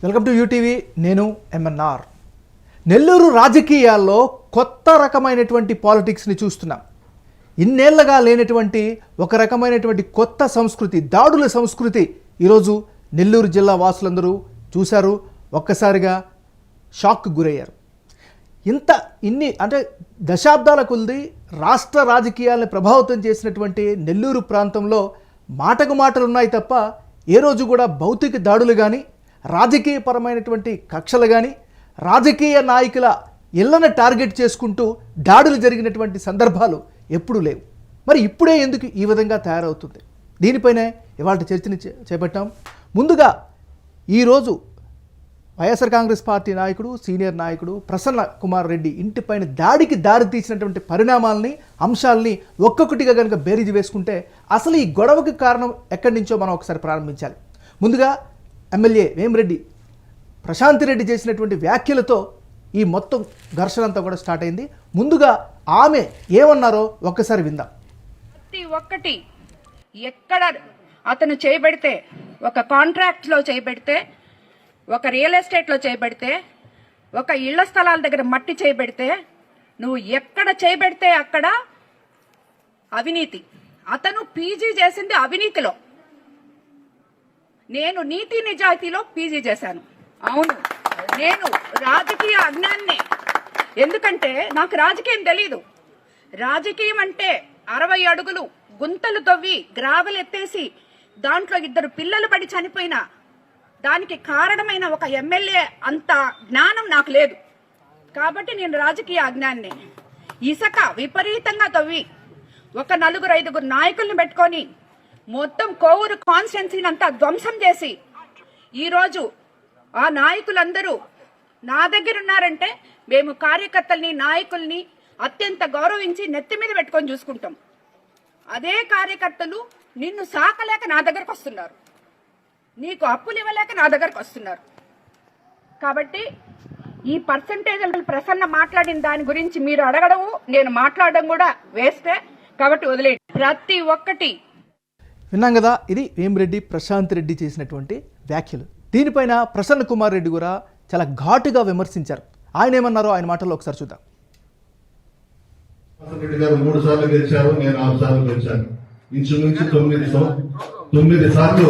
Welcome to UTV. నేను MNR. Nellore రాజకీయాల్లో కొత్త రకమైనటువంటి పాలిటిక్స్ని చూస్తున్నాం. ఇన్నేళ్లగా లేనటువంటి ఒక రకమైనటువంటి కొత్త సంస్కృతి, దాడుల సంస్కృతి ఈరోజు నెల్లూరు జిల్లా వాసులందరూ చూశారు. ఒక్కసారిగా షాక్కు గురయ్యారు. ఇన్ని అంటే దశాబ్దాల కొలది రాష్ట్ర రాజకీయాలను ప్రభావితం చేసినటువంటి నెల్లూరు ప్రాంతంలో మాటకు మాటలు ఉన్నాయి తప్ప ఏ రోజు కూడా భౌతిక దాడులు కానీ, రాజకీయపరమైనటువంటి కక్షలు కానీ, రాజకీయ నాయకుల ఇళ్లను టార్గెట్ చేసుకుంటూ దాడులు జరిగినటువంటి సందర్భాలు ఎప్పుడూ లేవు. మరి ఇప్పుడే ఎందుకు ఈ విధంగా తయారవుతుంది? దీనిపైనే ఇవాళ చర్చని చేపట్టాం. ముందుగా ఈరోజు వైఎస్ఆర్ కాంగ్రెస్ పార్టీ నాయకుడు, సీనియర్ నాయకుడు ప్రసన్న కుమార్ రెడ్డి ఇంటిపైన దాడికి దారితీసినటువంటి పరిణామాలని, అంశాలని ఒక్కొక్కటిగా కనుక బేరీజు వేసుకుంటే అసలు ఈ గొడవకి కారణం ఎక్కడి నుంచో మనం ఒకసారి ప్రారంభించాలి. ముందుగా ఎమ్మెల్యే వేమిరెడ్డి ప్రశాంతి రెడ్డి చేసినటువంటి వ్యాఖ్యలతో ఈ మొత్తం ఘర్షణ అంతా కూడా స్టార్ట్ అయింది. ముందుగా ఆమె ఏమన్నారో ఒక్కసారి విందాం. ప్రతి ఒక్కటి ఎక్కడ అతను చేయబడితే, ఒక కాంట్రాక్ట్లో చేయబడితే, ఒక రియల్ ఎస్టేట్లో చేయబడితే, ఒక ఇళ్ల స్థలాల దగ్గర మట్టి చేయబడితే, నువ్వు ఎక్కడ చేయబడితే అక్కడ అవినీతి. అతను పీజీ చేసింది అవినీతిలో, నేను నీతి నిజాయితీలో పీజీ చేశాను. అవును, నేను రాజకీయ అజ్ఞాన్నే. ఎందుకంటే నాకు రాజకీయం తెలీదు. రాజకీయం అంటే 60 అడుగులు గుంతలు తవ్వి గ్రావెల్ ఎత్తేసి దాంట్లో 2 పిల్లలు పడి చనిపోయిన దానికి కారణమైన ఒక ఎమ్మెల్యే అంత జ్ఞానం నాకు లేదు. కాబట్టి నేను రాజకీయ అజ్ఞాన్నే. ఇసుక విపరీతంగా తవ్వి ఒక 4-5 నాయకుల్ని పెట్టుకొని మొత్తం కోవూరు కాన్స్టిట్యున్సీని అంతా ధ్వంసం చేసి ఈరోజు ఆ నాయకులందరూ నా దగ్గర ఉన్నారంటే మేము కార్యకర్తల్ని, నాయకుల్ని అత్యంత గౌరవించి నెత్తి మీద పెట్టుకొని చూసుకుంటాం. అదే కార్యకర్తలు నిన్ను సాకలేక నా దగ్గరకు వస్తున్నారు, నీకు అప్పులు ఇవ్వలేక నా దగ్గరకు వస్తున్నారు. కాబట్టి ఈ పర్సంటేజ్లు ప్రసన్న మాట్లాడిన దాని గురించి మీరు అడగడము, నేను మాట్లాడడం కూడా వేస్తే. కాబట్టి వదిలేయండి. ప్రతి ఒక్కటి విన్నాం కదా. ఇది వేమిరెడ్డి ప్రశాంత్ రెడ్డి చేసినటువంటి వ్యాఖ్యలు. దీనిపైన ప్రసన్న కుమార్ రెడ్డి కూడా చాలా ఘాటుగా విమర్శించారు. ఆయన ఏమన్నారో ఆయన మాటల్లో ఒకసారి చూద్దాం. రెడ్డి గారు 3 సార్లు గెలిచారు, నేను 6 సార్లు గెలిచాను. ఇంచుమించు 9 సార్లు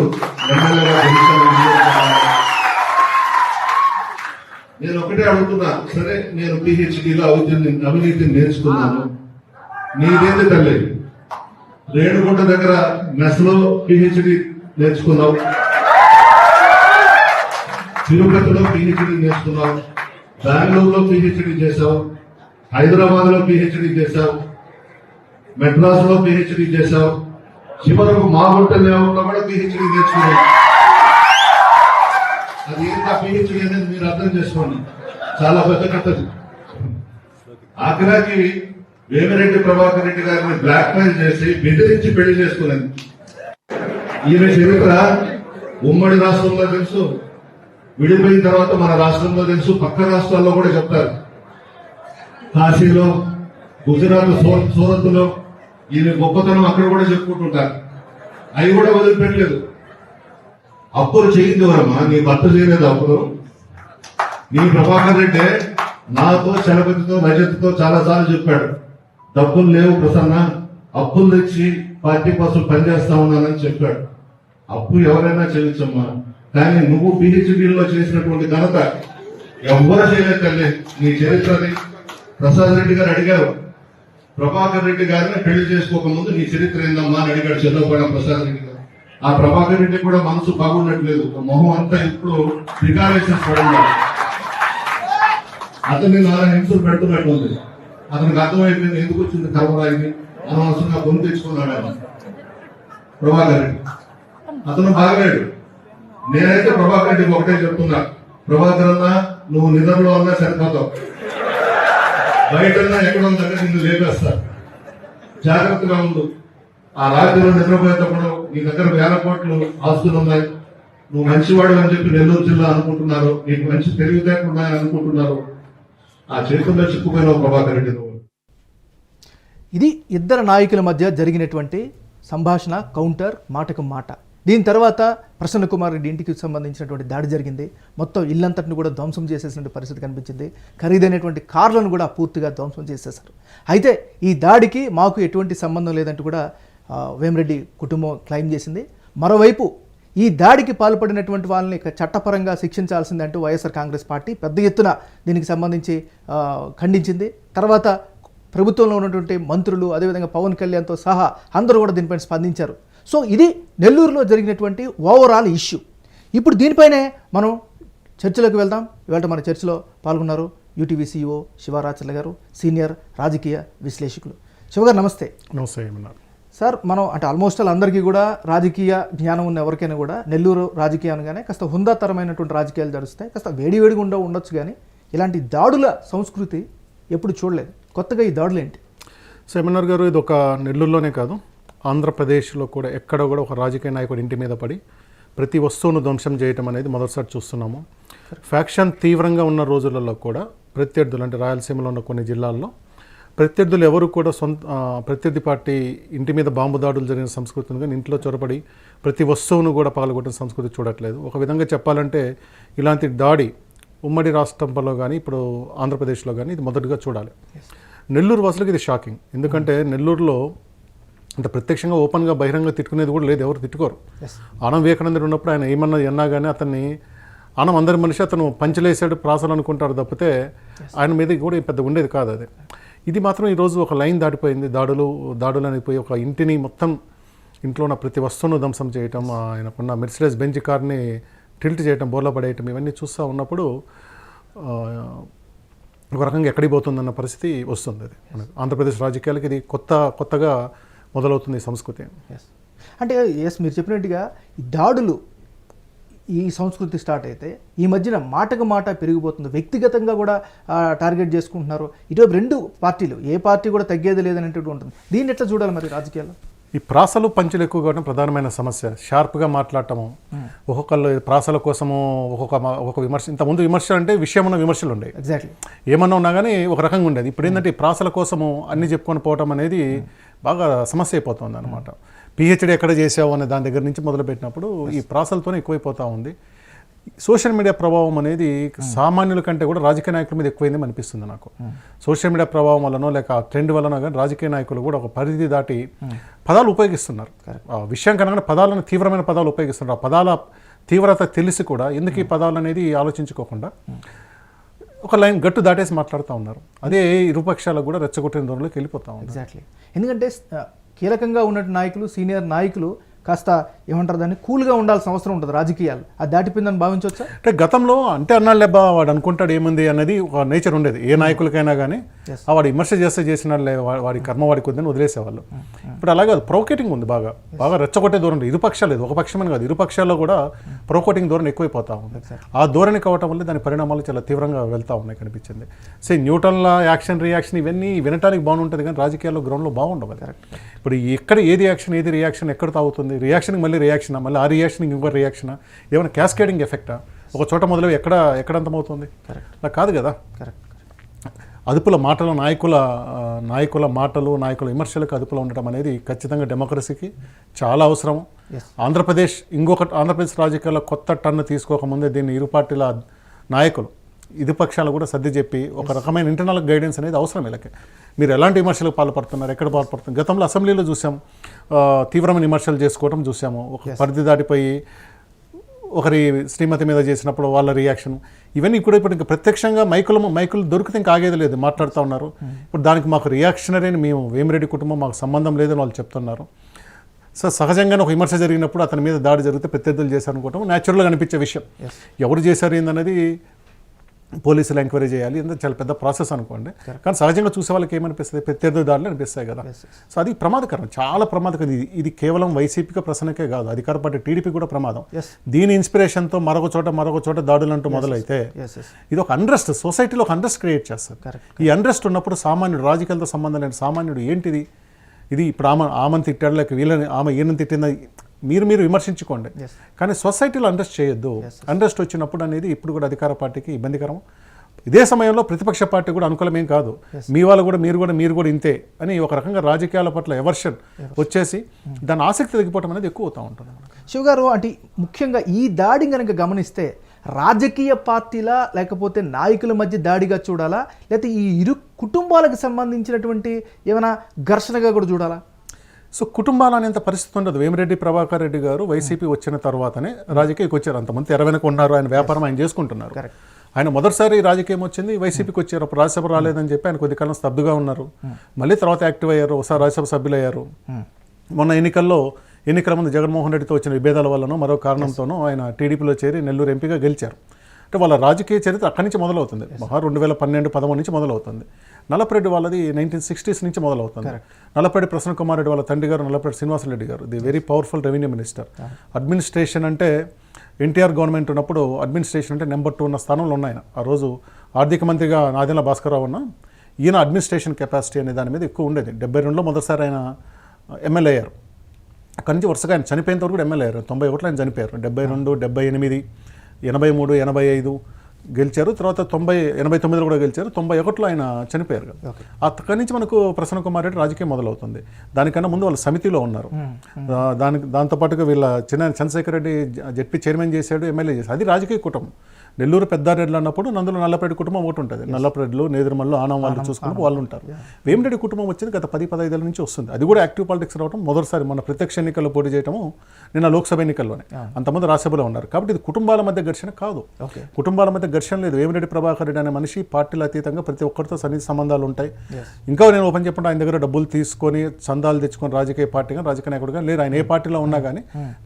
ఎమ్మెల్యేగా గెలిచాను. నేను ఒకటే అడుగుతున్నా, సరే నేను పిహెచ్డీలో అవినీతిని నేర్చుకున్నాను, నీదేంది తల్లి? రేణుగుంట దగ్గర మెస్లో పిహెచ్డీ నేర్చుకున్నావు, తిరుపతిలో పిహెచ్డీ నేర్చుకున్నావు, బెంగళూరులో పిహెచ్డీ చేశావు, హైదరాబాద్ లో పిహెచ్డీ చేశావు, మెడ్రాస్ లో పిహెచ్డీ చేశావు, చివరకు మాగుంట లేఅవుట్లో కూడా పిహెచ్డీ నేర్చుకున్నావు. అది ఏంటా పిహెచ్డీ అనేది మీరు అర్థం చేసుకోండి, చాలా పెద్ద కథది. ఆఖరాకి వేమిరెడ్డి ప్రభాకర్ రెడ్డి గారిని బ్లాక్ మెయిల్ చేసి బెదిరించి పెళ్లి చేసుకునేది. ఈమె చరిత్ర ఉమ్మడి రాష్ట్రంలో తెలుసు, విడిపోయిన తర్వాత మన రాష్ట్రంలో తెలుసు, పక్క రాష్ట్రాల్లో కూడా చెప్తారు. కాశీలో, గుజరాత్ సూరత్ లో ఈమె గొప్పతనం అక్కడ కూడా చెప్పుకుంటుంటారు. అవి కూడా వదిలిపెట్టలేదు. అప్పులు చేయింది వరమ్మా, నీ భర్త చేయలేదు అప్పులు. నీ ప్రభాకర్ రెడ్డి నాతో, చలపతితో, రజత్తో చాలా సార్లు చెప్పాడు, డబ్బులు లేవు ప్రసన్న, అప్పులు తెచ్చి పార్టీ కోసం పనిచేస్తా ఉన్నానని చెప్పాడు. అప్పు ఎవరైనా చేయొచ్చమ్మా, కానీ నువ్వు పిహెచ్డీలో చేసినటువంటి ఘనత ఎవ్వరూ చేయలేదు తల్లి. నీ చరిత్రని ప్రసాద్ రెడ్డి గారు అడిగారు, ప్రభాకర్ రెడ్డి గారిని పెళ్లి చేసుకోకముందు నీ చరిత్ర ఏందమ్మా అని అడిగాడు చంద్రబాబు ప్రసాద్ రెడ్డి గారు. ఆ ప్రభాకర్ రెడ్డి కూడా మనసు బాగున్నట్లేదు, మొహం అంతా ఇప్పుడు రికార్డేషన్స్ పడింది. అతన్ని 4 హింసలు పెడుతున్నట్టుంది. అతనికి అర్థమైపోయింది ఎందుకు వచ్చింది కర్మరాయిని, అనవసరంగా గొంతు తెచ్చుకున్నాడు ఆయన ప్రభాకర్ రెడ్డి. అతను బాగలేడు. నేనైతే ప్రభాకర్ రెడ్డికి ఒకటే చెప్తున్నా, ప్రభాకర్ అన్నా నువ్వు నిద్రలో అన్నా సరిపోతావు, బయటన్నా ఎక్కడ దగ్గర నిన్ను లేపేస్తా, జాగ్రత్తగా ఉండు. ఆ రాత్రిలో నిద్రపోయేటప్పుడు నీ దగ్గర 1000 కోట్లు ఆస్తులు ఉన్నాయి, నువ్వు మంచివాడు అని చెప్పి నెల్లూరు జిల్లా అనుకుంటున్నారు, నీకు మంచి తెలివితేటలు ఉన్నాయని అనుకుంటున్నారు. ఆ చేతుల్లో చిక్కుపోయిన ప్రభాకర్ రెడ్డి నువ్వు. ఇది ఇద్దరు నాయకుల మధ్య జరిగినటువంటి సంభాషణ, కౌంటర్, మాటకు మాట. దీని తర్వాత ప్రసన్న కుమార్ రెడ్డి ఇంటికి సంబంధించినటువంటి దాడి జరిగింది. మొత్తం ఇల్లంతటిని కూడా ధ్వంసం చేసేసినటువంటి పరిస్థితి కనిపించింది. ఖరీదైనటువంటి కార్లను కూడా పూర్తిగా ధ్వంసం చేసేశారు. అయితే ఈ దాడికి మాకు ఎటువంటి సంబంధం లేదంటూ కూడా వేమిరెడ్డి కుటుంబం క్లెయిమ్ చేసింది. మరోవైపు ఈ దాడికి పాల్పడినటువంటి వాళ్ళని చట్టపరంగా శిక్షించాల్సిందంటూ వైఎస్ఆర్ కాంగ్రెస్ పార్టీ పెద్ద ఎత్తున దీనికి సంబంధించి ఖండించింది. తర్వాత ప్రభుత్వంలో ఉన్నటువంటి మంత్రులు, అదేవిధంగా పవన్ కళ్యాణ్తో సహా అందరూ కూడా దీనిపైన స్పందించారు. సో ఇది నెల్లూరులో జరిగినటువంటి ఓవరాల్ ఇష్యూ. ఇప్పుడు దీనిపైనే మనం చర్చలోకి వెళ్దాం. ఇవాళ మన చర్చలో పాల్గొన్నారు యూటీవీ CEO శివరాచర్ల గారు, సీనియర్ రాజకీయ విశ్లేషకులు. శివగారు నమస్తే. నమస్తే. సార్, మనం అంటే ఆల్మోస్ట్ అందరికీ కూడా రాజకీయ జ్ఞానం ఉన్న ఎవరికైనా కూడా నెల్లూరు రాజకీయం అనగానే కాస్త హుందాతరమైనటువంటి రాజకీయాలు జరుగుతాయి, కాస్త వేడివేడిగా ఉండొచ్చు. కానీ ఇలాంటి దాడుల సంస్కృతి ఎప్పుడు చూడలేదు. కొత్తగా ఈ దాడులు ఏంటి? సెమినార్ గారు, ఇది ఒక నెల్లూరులోనే కాదు, ఆంధ్రప్రదేశ్లో కూడా ఎక్కడ కూడా ఒక రాజకీయ నాయకుడు ఇంటి మీద పడి ప్రతి వస్తువును ధ్వంసం చేయటం అనేది మొదటిసారి చూస్తున్నాము. ఫ్యాక్షన్ తీవ్రంగా ఉన్న రోజులలో కూడా ప్రత్యర్థులు, అంటే రాయలసీమలో ఉన్న కొన్ని జిల్లాల్లో ప్రత్యర్థులు ఎవరు కూడా ప్రత్యర్థి పార్టీ ఇంటి మీద బాంబు దాడులు జరిగిన సంస్కృతిని కానీ ఇంట్లో చొరబడి ప్రతి వస్తువును కూడా పగలగొట్టిన సంస్కృతి చూడట్లేదు. ఒక విధంగా చెప్పాలంటే ఇలాంటి దాడి ఉమ్మడి రాష్ట్రంలో కానీ ఇప్పుడు ఆంధ్రప్రదేశ్లో కానీ ఇది మొదటిగా చూడాలి. నెల్లూరు వాసులకు ఇది షాకింగ్. ఎందుకంటే నెల్లూరులో అంటే ప్రత్యక్షంగా ఓపెన్గా బహిరంగ తిట్టుకునేది కూడా లేదు, ఎవరు తిట్టుకోరు. ఆనం వివేకానందుడు ఉన్నప్పుడు ఆయన ఏమన్నా అన్నా కానీ అతన్ని ఆనం అందరి మనిషి, అతను పంచలేసాడు ప్రాసలు అనుకుంటారు తప్పితే ఆయన మీద కూడా పెద్ద ఉండేది కాదు అది. ఇది మాత్రం ఈరోజు ఒక లైన్ దాటిపోయింది. దాడులు అనిపోయి ఒక ఇంటిని మొత్తం ఇంట్లో ఉన్న ప్రతి వస్తువును ధ్వంసం చేయటం, ఆయనకున్న మెర్సిడెస్ బెంజ్ కార్ని టిల్ట్ చేయటం, బోర్లా పడేయటం, ఇవన్నీ చూస్తూ ఉన్నప్పుడు ఒక రకంగా ఎక్కడికి పోతుందన్న పరిస్థితి వస్తుంది. అది మనకు ఆంధ్రప్రదేశ్ రాజకీయాలకి ఇది కొత్తగా మొదలవుతుంది ఈ సంస్కృతి. అంటే మీరు చెప్పినట్టుగా ఈ దాడులు ఈ సంస్కృతి స్టార్ట్ అయితే ఈ మధ్యన మాటకు మాట పెరిగిపోతుంది. వ్యక్తిగతంగా కూడా టార్గెట్ చేసుకుంటున్నారు. ఇటువంటి రెండు పార్టీలు, ఏ పార్టీ కూడా తగ్గేది లేదనేటువంటి ఉంటుంది. దీన్ని ఎట్లా చూడాలి మరి రాజకీయాల్లో? ఈ ప్రాసలు పంచులు ఎక్కువ కావడం ప్రధానమైన సమస్య. షార్ప్గా మాట్లాడటము, ఒక్కొక్కళ్ళు ప్రాసల కోసము ఒక్కొక్క విమర్శ. ఇంతకుముందు విమర్శ అంటే విషయమున్న విమర్శలు ఉండేవి, ఎగ్జాక్ట్లీ ఏమన్నా ఉన్నా కానీ ఒక రకంగా ఉండేది. ఇప్పుడు ఏంటంటే ఈ ప్రాసల కోసము అన్ని చెప్పుకొని పోవటం అనేది బాగా సమస్య అయిపోతుంది అనమాట. PhD ఎక్కడ చేసావు అనే దాని దగ్గర నుంచి మొదలుపెట్టినప్పుడు ఈ ప్రాసలతోనే ఎక్కువైపోతూ ఉంది. సోషల్ మీడియా ప్రభావం అనేది సామాన్యుల కంటే కూడా రాజకీయ నాయకుల మీద ఎక్కువైందని అనిపిస్తుంది నాకు. సోషల్ మీడియా ప్రభావం వల్లనో లేక ట్రెండ్ వల్లనో కానీ రాజకీయ నాయకులు కూడా ఒక పరిధి దాటి పదాలు ఉపయోగిస్తున్నారు. ఆ విషయం కనుక పదాలను, తీవ్రమైన పదాలు ఉపయోగిస్తున్నారు. ఆ పదాల తీవ్రత తెలిసి కూడా ఎందుకు ఈ పదాలు అనేది ఆలోచించుకోకుండా ఒక లైన్ గట్టు దాటేసి మాట్లాడుతూ ఉన్నారు. అదే ఇరుపక్షాలకు కూడా రెచ్చగొట్టిన దూరంలోకి వెళ్ళిపోతా ఉంది. ఎగ్జాక్ట్లీ. ఎందుకంటే కీలకంగా ఉన్న నాయకులు, సీనియర్ నాయకులు కాస్త ఏమంటారు దాన్ని, కూల్గా ఉండాల్సిన అవసరం ఉంటుంది. రాజకీయాలు అది దాటిపోయిందని భావించవచ్చా? అంటే గతంలో అంటే అన్నాళ్ళేబ్బా వాడు అనుకుంటాడు ఏముంది అనేది ఒక నేచర్ ఉండేది. ఏ నాయకులకైనా కానీ వాడు విమర్శ చేసినాడులే, వాడి కర్మ వాడికి వద్దని వదిలేసేవాళ్ళు. ఇప్పుడు అలాగే ప్రొవోకేటింగ్ ఉంది, బాగా రెచ్చగొట్టే ధోరణి. ఇరుపక్షాలు లేదు, ఒక పక్షమని కాదు, ఇరుపక్షాల్లో కూడా ప్రొవోకేటింగ్ ధోరణి ఎక్కువైపోతా ఉంది. ఆ ధోరణి కావటం వల్ల దాని పరిణామాలు చాలా తీవ్రంగా వెళ్తూ ఉన్నాయి కనిపించింది. న్యూటన్ల యాక్షన్ రియాక్షన్ ఇవన్నీ వినటానికి బాగుంటుంది కానీ రాజకీయాల్లో గ్రౌండ్లో బాగుండవు. ఇప్పుడు ఎక్కడ ఏది యాక్షన్ ఏది రియాక్షన్ ఎక్కడ తాగుతుంది? రియాక్షన్కి మళ్ళీ రియాక్షనా, మళ్ళీ ఆ రియాక్షన్కి ఇంకో రియాక్షనా, ఏమైనా క్యాస్కేడింగ్ ఎఫెక్టా? ఒక చోట మొదలు ఎక్కడ అంతమవుతుంది? అలా కాదు కదా. అదుపుల మాటలు, నాయకుల మాటలు, నాయకుల విమర్శలకు అదుపులో ఉండటం అనేది ఖచ్చితంగా డెమోక్రసీకి చాలా అవసరం. ఆంధ్రప్రదేశ్ రాజకీయాల్లో కొత్త టర్న్ తీసుకోకముందే దీన్ని ఇరు పార్టీల నాయకులు, ఇరుపక్షాలు కూడా సర్ది చెప్పి ఒక రకమైన ఇంటర్నల్ గైడెన్స్ అనేది అవసరం. వీళ్ళకి మీరు ఎలాంటి విమర్శలకు పాల్పడుతున్నారు, ఎక్కడ పాల్పడుతున్నారు? గతంలో అసెంబ్లీలో చూసాం, తీవ్రమైన విమర్శలు చేసుకోవటం చూసాము. ఒక పరిధి దాటిపోయి ఒకరి శ్రీమతి మీద చేసినప్పుడు వాళ్ళ రియాక్షన్, ఇవన్నీ ఇప్పుడు ఇంకా ప్రత్యక్షంగా మైకులు దొరికితే ఇంకా ఆగేది లేదు, మాట్లాడుతూ ఉన్నారు. ఇప్పుడు దానికి మాకు రియాక్షనరీ అని మేము వేమిరెడ్డి కుటుంబం మాకు సంబంధం లేదని వాళ్ళు చెప్తున్నారు. సో సహజంగానే ఒక విమర్శ జరిగినప్పుడు అతని మీద దాడి జరిగితే ప్రత్యర్థులు చేశారు అనుకోవటం న్యాచురల్గా అనిపించే విషయం. ఎవరు చేశారు ఏందనేది పోలీసులు ఎంక్వైరీ చేయాలి, ఎందుకంటే చాలా పెద్ద ప్రాసెస్ అనుకోండి. కానీ సహజంగా చూసే వాళ్ళకి ఏమనిపిస్తుంది, ప్రత్యర్థి దాడులు అనిపిస్తాయి కదా. సో అది ప్రమాదకరం, చాలా ప్రమాదకరం. ఇది కేవలం వైసీపీకి ప్రసన్నకే కాదు, అధికార పార్టీ టీడీపీ కూడా ప్రమాదం. దీని ఇన్స్పిరేషన్తో మరొక చోట దాడులు అంటూ మొదలైతే ఇది ఒక అన్రెస్ట్, సొసైటీలో ఒక అన్రెస్ట్ క్రియేట్ చేస్తారు. ఈ అన్రెస్ట్ ఉన్నప్పుడు సామాన్యుడు, రాజకీయాలతో సంబంధం లేని సామాన్యుడు ఏంటిది, ఇది ఇప్పుడు ఆమెను తిట్టాడు లేక ఈయన తిట్టిందా, మీరు విమర్శించుకోండి, కానీ సొసైటీలో అన్రెస్ట్ చేయొద్దు. అన్రెస్ట్ వచ్చినప్పుడు అనేది ఇప్పుడు కూడా అధికార పార్టీకి ఇబ్బందికరం. ఇదే సమయంలో ప్రతిపక్ష పార్టీ కూడా అనుకూలమేం కాదు, మీ వాళ్ళు కూడా మీరు కూడా ఇంతే అని ఒక రకంగా రాజకీయాల పట్ల ఎవర్షన్ వచ్చేసి దాని ఆసక్తి తగ్గిపోవడం అనేది ఎక్కువ అవుతూ ఉంటుంది. శివ గారు, అంటే ముఖ్యంగా ఈ దాడిని కనుక గమనిస్తే రాజకీయ పార్టీల లేకపోతే నాయకుల మధ్య దాడిగా చూడాలా, లేకపోతే ఈ ఇరు కుటుంబాలకు సంబంధించినటువంటి ఏమైనా ఘర్షణగా కూడా చూడాలా? సో కుటుంబాలు అనేంత పరిస్థితి ఉండదు. వేమిరెడ్డి ప్రభాకర్ రెడ్డి గారు వైసీపీ వచ్చిన తర్వాతనే రాజకీయకి వచ్చారు. అంతమంది తెర వెనక ఉన్నారు, ఆయన వ్యాపారం ఆయన చేసుకుంటున్నారు. ఆయన మొదటిసారి రాజకీయం వచ్చింది వైసీపీకి వచ్చారు. అప్పుడు రాజ్యసభ రాలేదని చెప్పి ఆయన కొద్ది కాలం స్తబ్దుగా ఉన్నారు. మళ్ళీ తర్వాత యాక్టివ్ అయ్యారు, ఒకసారి రాజ్యసభ సభ్యులు అయ్యారు. మొన్న ఎన్నికల ముందు జగన్మోహన్ రెడ్డితో వచ్చిన విభేదాల వల్లనో మరో కారణంతోనో ఆయన టీడీపీలో చేరి నెల్లూరు ఎంపీగా గెలిచారు. అంటే వాళ్ళ రాజకీయ చరిత్ర అక్కడి నుంచి మొదలవుతుంది. 2012-13 నుంచి మొదలవుతుంది. నల్లపరెడ్డి వాళ్ళది 1960s నుంచి మొదలవుతుంది. నల్లపరెడ్డి ప్రసన్న కుమార్ రెడ్డి వాళ్ళ తండ్రి గారు నల్లపరెడ్డి శ్రీనివాసరెడ్డి గారు the very powerful revenue minister. Administration అంటే ఎన్టీఆర్ గవర్నమెంట్ ఉన్నప్పుడు అడ్మినిస్ట్రేషన్ అంటే నెంబర్ 2 ఉన్న స్థానంలో ఉన్నాయి. ఆ రోజు ఆర్థిక మంత్రిగా నాదెండ్ల భాస్కరరావు ఉన్న ఈయన అడ్మినిస్ట్రేషన్ కెపాసిటీ అనే దాని మీద ఎక్కువ ఉండేది. 72లో మొదటిసారి ఆయన ఎమ్మెల్యే అయ్యారు. అక్కడి నుంచి వరుసగా ఆయన చనిపోయేంత వరకు కూడా ఎమ్మెల్యే అయ్యారు. 91లో ఆయన చనిపోయారు. 72, 78, 83, 85 గెలిచారు. తర్వాత 89లో కూడా గెలిచారు. 91లో ఆయన చనిపోయారు కదా. అక్కడి నుంచి మనకు ప్రసన్న కుమార్ రెడ్డి రాజకీయం మొదలవుతుంది. దానికన్నా ముందు వాళ్ళు సమితిలో ఉన్నారు. దాంతోపాటుగా వీళ్ళ చంద్రశేఖర్ రెడ్డి జెడ్పీ చైర్మన్ చేశాడు, ఎమ్మెల్యే చేశాడు. అది రాజకీయ కుటుంబం. నెల్లూరు పెద్దారెడ్లు అన్నప్పుడు నందులో నల్లపరెడ్డి కుటుంబం ఒకటి ఉంటుంది. నల్లపరెడ్లు, నేదురుమల్లు, ఆనం వాళ్ళు చూసుకుని వాళ్ళు ఉంటారు. వేమిరెడ్డి కుటుంబం వచ్చింది గత 10-15 ఏళ్ళ నుంచి వస్తుంది. అది కూడా యాక్టివ్ పాలిటిక్స్ రావడం మొదటిసారి మన ప్రత్యక్ష ఎన్నికల్లో పోటీ చేయడము నిన్న లోక్సభ ఎన్నికల్లోనే. అంతమంది రాజ్యసభలో ఉన్నారు. కాబట్టి ఇది కుటుంబాల మధ్య ఘర్షణ కాదు. కుటుంబాల మధ్య ఘర్షణ లేదు. వేమిరెడ్డి ప్రభాకర్ రెడ్డి అనే మనిషి పార్టీల అతీతంగా ప్రతి ఒక్కరితో సన్నిహిత సంబంధాలు ఉంటాయి. ఇంకా నేను ఓపెన్ చెప్పండి, ఆయన దగ్గర డబ్బులు తీసుకొని చందాలు తెచ్చుకొని రాజకీయ పార్టీగా రాజకీయ నాయకుడుగా లేరు. ఆయన ఏ పార్టీలో ఉన్నా కానీ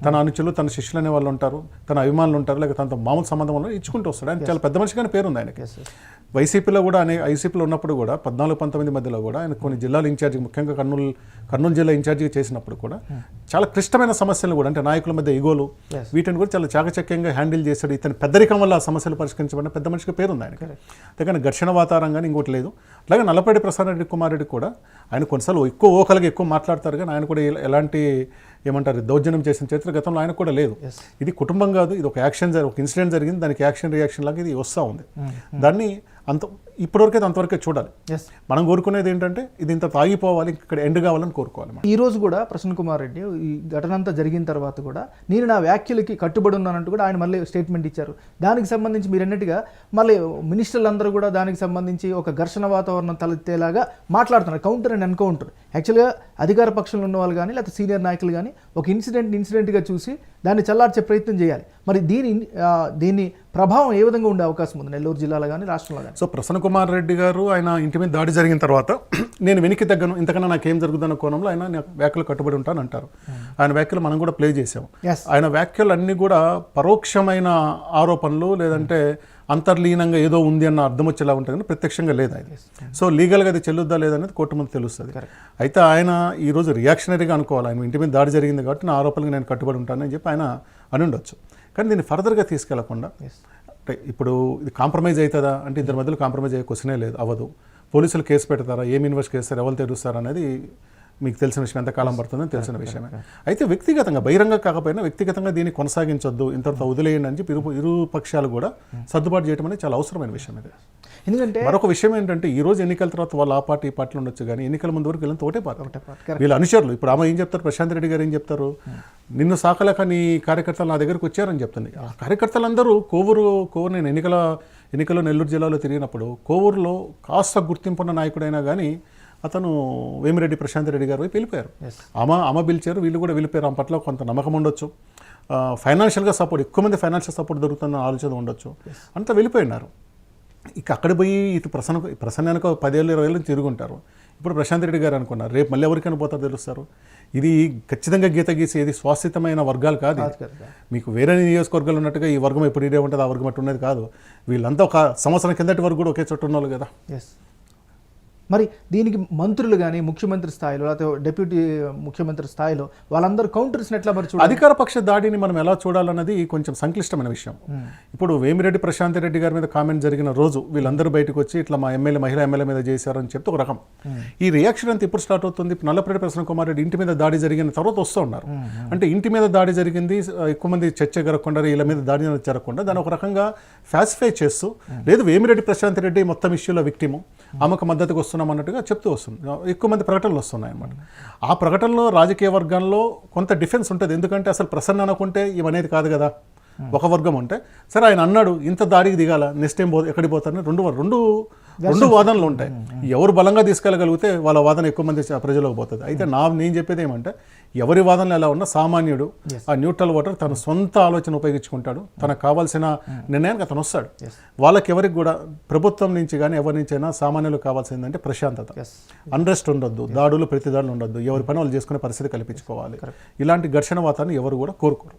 తన అనుచులు, తన శిష్యులు అనే వాళ్ళు ఉంటారు, తన అభిమానులు ఉంటారు, లేక తనతో మామూలు సంబంధం వల్ల ఇచ్చుకుంటూ వస్తాడు. ఆయన చాలా పెద్ద మనిషిగానే పేరుంది ఆయనకి. వైసీపీలో కూడా ఐసీపీలో ఉన్నప్పుడు కూడా 14-19 మధ్యలో కూడా ఆయన కొన్ని జిల్లాల ఇన్ఛార్జి, ముఖ్యంగా కర్నూలు జిల్లా ఇన్ఛార్జిగా చేసినప్పుడు కూడా చాలా క్లిష్టమైన సమస్యలు కూడా, అంటే నాయకుల మధ్య ఈగోలు, వీటిని కూడా చాలా చాకచక్యంగా హ్యాండిల్ చేశాడు. ఇతని పెద్దరికం వల్ల ఆ సమస్యలు పరిష్కరించబడిన పెద్ద మనిషిగా పేరుంది ఆయనకి. అందుకని ఘర్షణ వాతావరణం కానీ ఇంకోటి లేదు. అలాగే నల్లపరెడ్డి ప్రసన్న కుమార్ రెడ్డి కూడా ఆయన కొన్నిసార్లు ఎక్కువ ఓకలుగా ఎక్కువ మాట్లాడతారు, కానీ ఆయన కూడా ఎలాంటి ఏమంటారు దౌర్జన్యం చేసిన చరిత్ర గతంలో ఆయన కూడా లేదు. ఇది కుటుంబం కాదు, ఇది ఒక ఒక ఇన్సిడెంట్ జరిగింది, దానికి యాక్షన్ రియాక్షన్ లాగా ఇది వస్తూ ఉంది. దాన్ని ఇప్పటివరకైతే అంతవరకే చూడాలి. మనం కోరుకునేది ఏంటంటే ఇది ఇంత తాగిపోవాలి, ఇక్కడ ఎండ్ కావాలని కోరుకోవాలి. ఈ రోజు కూడా ప్రసన్న కుమార్ రెడ్డి ఈ ఘటన అంతా జరిగిన తర్వాత కూడా నేను నా వ్యాఖ్యలకి కట్టుబడి ఉన్నానంటూ కూడా ఆయన మళ్ళీ స్టేట్మెంట్ ఇచ్చారు. దానికి సంబంధించి మీరు అన్నట్టుగా మళ్ళీ మినిస్టర్లు అందరూ కూడా దానికి సంబంధించి ఒక ఘర్షణ వాతావరణం తలెత్తేలాగా మాట్లాడుతున్నారు. Counter and encounter. యాక్చువల్గా అధికార పక్షంలో ఉన్న వాళ్ళు కానీ లేకపోతే సీనియర్ నాయకులు కానీ ఒక ఇన్సిడెంట్గా చూసి దాన్ని చల్లార్చే ప్రయత్నం చేయాలి. మరి దీని ప్రభావం ఏ విధంగా ఉండే అవకాశం ఉంది నెల్లూరు జిల్లాలో కానీ రాష్ట్రంలో కానీ? సో ప్రసన్న కుమార్ రెడ్డి గారు ఆయన ఇంటి మీద దాడి జరిగిన తర్వాత నేను వెనక్కి తగ్గను, ఇంతకన్నా నాకేం జరుగుతున్న కోణంలో ఆయన వ్యాఖ్యలు కట్టుబడి ఉంటాను అంటారు. ఆయన వ్యాఖ్యలు మనం కూడా ప్లే చేసాము. ఆయన వ్యాఖ్యలు అన్నీ కూడా పరోక్షమైన ఆరోపణలు, లేదంటే అంతర్లీనంగా ఏదో ఉంది అన్న అర్థం వచ్చేలా ఉంటుంది, కానీ ప్రత్యక్షంగా లేదు ఆయన. సో లీగల్గా అది చెల్లుద్దా లేదనేది కోర్టు ముందు తెలుస్తుంది. అయితే ఆయన ఈరోజు రియాక్షనరీగా అనుకోవాలి. ఆయన ఇంటి మీద దాడి జరిగింది కాబట్టి నా ఆరోపణలకు నేను కట్టుబడి ఉంటానని చెప్పి ఆయన అని ఉండొచ్చు. కానీ దీన్ని ఫర్దర్గా తీసుకెళ్లకుండా అంటే ఇప్పుడు ఇది కాంప్రమైజ్ అవుతుందా అంటే ఇద్దరి మధ్యలో కాంప్రమైజ్ అయ్యే క్వశ్చనే లేదు, అవ్వదు. పోలీసులు కేసు పెడతారా, ఏం ఇన్వెస్ట్ చేస్తారు, ఎవరు తెరుస్తారు అనేది మీకు తెలిసిన విషయం, ఎంతకాలం పడుతుందని తెలిసిన విషయమే. అయితే వ్యక్తిగతంగా బహిరంగ కాకపోయినా వ్యక్తిగతంగా దీన్ని కొనసాగించొద్దు, ఇంతవరకు వదిలేయండి అని చెప్పి ఇరు పక్షాలు కూడా సర్దుబాటు చేయడం అనేది చాలా అవసరమైన విషయం ఇది. ఎందుకంటే మరొక విషయం ఏంటంటే ఈ రోజు ఎన్నికల తర్వాత వాళ్ళు ఆ పార్టీ ఈ పార్టీలో ఉండొచ్చు, కానీ ఎన్నికల ముందు వరకు వీళ్ళంతా ఒకటే పార్టీ. వీళ్ళ అనుచరులు ఇప్పుడు ఆమె ఏం చెప్తారు, ప్రశాంత్ రెడ్డి గారు ఏం చెప్తారు, నిన్ను సాకలేక నీ కార్యకర్తలు నా దగ్గరకు వచ్చారని చెప్తుంది. ఆ కార్యకర్తలందరూ కోవూరు నేను ఎన్నికల్లో నెల్లూరు జిల్లాలో తిరిగినప్పుడు కోవూరులో కాస్త గుర్తింపున్న నాయకుడైనా కానీ అతను వేమిరెడ్డి ప్రశాంత్ రెడ్డి గారు వైపు వెళ్ళిపోయారు. ఆమె పిలిచారు, వీళ్ళు కూడా వెళ్ళిపోయారు. ఆమె పట్ల కొంత నమ్మకం ఉండొచ్చు, ఫైనాన్షియల్గా సపోర్ట్, ఎక్కువ మంది ఫైనాన్షియల్ సపోర్ట్ దొరుకుతున్న ఆలోచన ఉండొచ్చు, అంతా వెళ్ళిపోయినారు. ఇక అక్కడ పోయి ఇటు ప్రసన్న వెనక 10-20 ఏళ్ళు తిరుగుంటారు. ఇప్పుడు ప్రశాంత్ రెడ్డి గారు అనుకున్నారు, రేపు మళ్ళీ ఎవరికైనా పోతారో తెలుస్తారు. ఇది ఖచ్చితంగా గీత గీసి ఏది శాశ్వతమైన వర్గాలు కాదు. మీకు వేరే నియోజకవర్గాలు ఉన్నట్టుగా ఈ వర్గం ఎప్పుడు ఇదే ఉంటుంది, ఆ వర్గం అటు ఉన్నది కాదు. వీళ్ళంతా ఒక సంవత్సరం కిందటి వరకు కూడా ఒకే చోట ఉన్నోళ్ళు కదా. మరి దీనికి మంత్రులు కానీ ముఖ్యమంత్రి స్థాయిలో లేకపోతే డిప్యూటీ ముఖ్యమంత్రి స్థాయిలో వాళ్ళందరూ కౌంటర్స్ ఎట్లా మరి చూడాలి? అధికార పక్ష దాడిని మనం ఎలా చూడాలన్నది కొంచెం సంక్లిష్టమైన విషయం. ఇప్పుడు వేమిరెడ్డి ప్రశాంత్ రెడ్డి గారి మీద కామెంట్ జరిగిన రోజు వీళ్ళందరూ బయటకు వచ్చి ఇట్లా మా ఎమ్మెల్యే మహిళా ఎమ్మెల్యే మీద చేశారని చెప్తే ఒక రకం. ఈ రియాక్షన్ అంతా ఇప్పుడు స్టార్ట్ అవుతుంది. నల్లపరెడ్డి ప్రసన్న కుమార్ రెడ్డి ఇంటి మీద దాడి జరిగిన తర్వాత వస్తూ ఉన్నారు. అంటే ఇంటి మీద దాడి జరిగింది, ఎక్కువ మంది చర్చ జరగకుండా వీళ్ళ మీద దాడి జరగకుండా దాన్ని ఒక రకంగా ఫ్యాసిఫై చేస్తూ, లేదు వేమిరెడ్డి ప్రశాంత్ రెడ్డి మొత్తం ఇష్యూలో విక్టిము, ఆమెకు మద్దతుకు వస్తున్నాం అన్నట్టుగా చెప్తూ వస్తుంది. ఎక్కువ మంది ప్రకటనలు వస్తున్నాయి అన్నమాట. ఆ ప్రకటనలో రాజకీయ వర్గాల్లో కొంత డిఫెన్స్ ఉంటుంది. ఎందుకంటే అసలు ప్రసన్న అనుకుంటే ఇవనేది కాదు కదా. ఒక వర్గం ఉంటే సరే ఆయన అన్నాడు ఇంత దాడికి దిగాల, నెక్స్ట్ టైం ఎక్కడికి పోతారని రెండు వాదనలు ఉంటాయి. ఎవరు బలంగా తీసుకెళ్ళగలిగితే వాళ్ళ వాదన ఎక్కువ మంది ప్రజలకు పోతుంది. అయితే నేను చెప్పేది ఏమంటే ఎవరి వాదనలు ఎలా ఉన్నా సామాన్యుడు ఆ న్యూట్రల్ ఓటర్ తన సొంత ఆలోచన ఉపయోగించుకుంటాడు, తనకు కావాల్సిన నిర్ణయానికి అతను వస్తాడు. వాళ్ళకి ఎవరికి కూడా ప్రభుత్వం నుంచి కానీ ఎవరి నుంచి అయినా సామాన్యులకు కావాల్సిందంటే ప్రశాంతత, అన్రెస్ట్ ఉండొద్దు, దాడులు ప్రతి దాడులు ఉండొద్దు, ఎవరి పని వాళ్ళు చేసుకునే పరిస్థితి కల్పించుకోవాలి. ఇలాంటి ఘర్షణ వాతాన్ని ఎవరు కూడా కోరుకోరు.